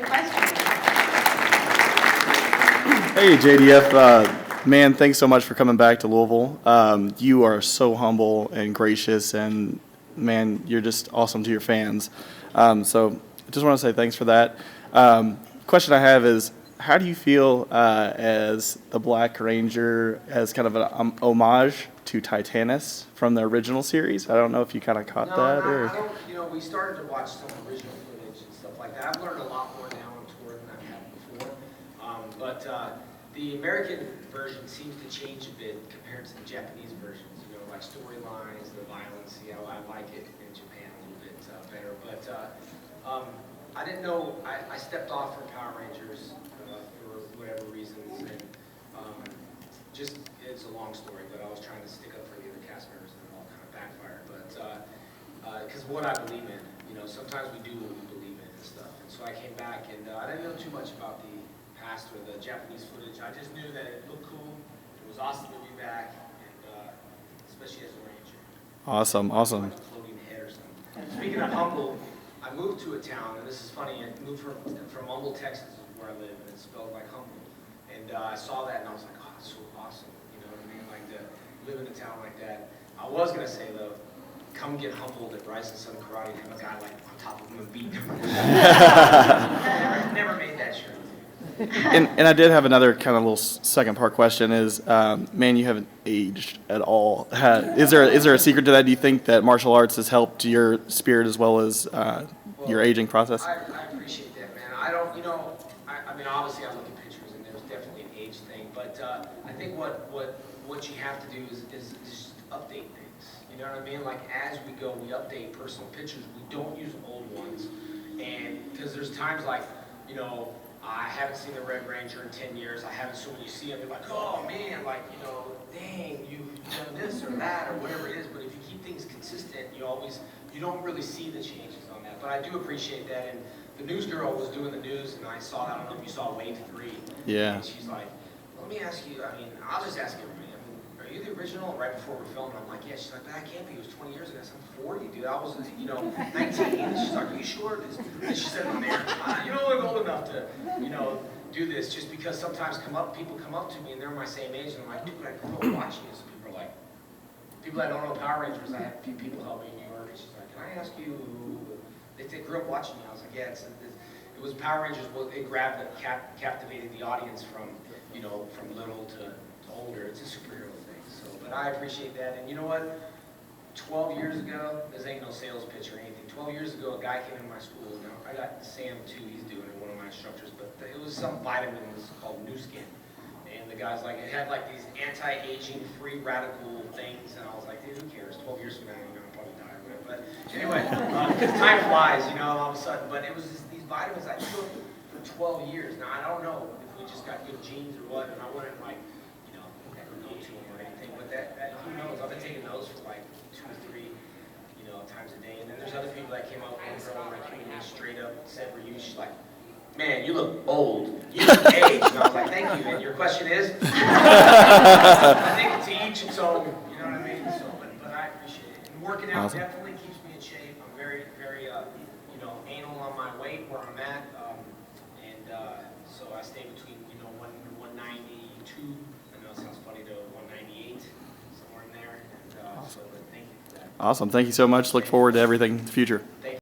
questions. Hey, JDF, man, thanks so much for coming back to Louisville. You are so humble and gracious, and man, you're just awesome to your fans. So I just want to say thanks for that. Question I have is, how do you feel as the Black Ranger as kind of an homage to Titanus from the original series? I don't know if you kind of caught that. I don't, we started to watch some original footage and stuff like that. I've learned a lot more now on tour than I have before. But the American version seems to change a bit compared to the Japanese versions. Like storylines, the violence, I like it in Japan a little bit better. But I didn't know, I stepped off from Power Rangers for whatever reasons, and just, it's a long story, but I was trying to stick up for the other cast members and it all kind of backfired. But, because what I believe in, sometimes we do what we believe in and stuff. And so I came back, and I didn't know too much about the past or the Japanese footage. I just knew that it looked cool, it was awesome to be back, and especially as a Ranger. Awesome. Like a floating head or something. Speaking of humble, I moved to a town, and this is funny, I moved from Humble, Texas, where I live, and it's spelled like humble. And I saw that, and I was like, oh, that's so awesome. You know what I mean? Like, to live in a town like that. I was going to say, though, come get humbled at Bryson Southern Karate and have a guy, like, on top of him and beat him. never made that shirt. And I did have another kind of little second part question is, man, you haven't aged at all. Is there a secret to that? Do you think that martial arts has helped your spirit as well as your aging process? I appreciate that, man. I don't, I mean, obviously I look at pictures and there's definitely an age thing, but I think what you have to do is just update things. You know what I mean? Like, as we go, we update personal pictures. We don't use old ones. And because there's times like, I haven't seen the Red Ranger in 10 years. I haven't, so when you see him, you're like, oh man, like, dang, you've done this or that or whatever it is. But if you keep things consistent, you don't really see the changes on that. But I do appreciate that. And the news girl was doing the news, and I don't know if you saw Wave 3. Yeah. And she's like, let me ask you, I'll just ask everybody, are you the original? Right before we're filming, I'm like, yeah. She's like, that can't be. It was 20 years ago. I said, I'm 40, dude. I was, 19. And she's like, are you sure? And she said, I'm there. You don't look old enough to, do this. Just because sometimes people come up to me and they're my same age, and I'm like, dude, I grew up watching this. And people are like, people that don't know Power Rangers, I had a few people help me in New York, and she's like, can I ask you? They grew up watching me. I was like, yeah. It was Power Rangers. Well, it captivated the audience from little to older. It's a superhero thing. So, but I appreciate that. And you know what? 12 years ago, this ain't no sales pitch or anything. 12 years ago, a guy came in my school. Now, I got Sam too. He's doing it, one of my instructors. But it was some vitamin that was called New Skin. And the guy's like, it had like these anti-aging, free radical things. And I was like, dude, who cares? 12 years from now, I'll probably die or whatever. But anyway, because time flies, all of a sudden. But it was these vitamins I took for 12 years. Now, I don't know if we just got good genes or what. And I wouldn't ever go to them or anything. But that who knows? I've been taking those for like 2 to 3, times a day. And then there's other people that came out with girl like me straight up said, "Were you?" She's like, "Man, you look old. You look aged." And I was like, "Thank you." And your question is? I think to each its own. You know what I mean? So, but I appreciate it. And working out definitely keeps me in shape. I'm very, very, anal on my weight where I'm at, and so I stay between 192. I know it sounds funny to 198, somewhere in there. And so, but thank you for that. Awesome. Thank you so much. Look forward to everything in the future.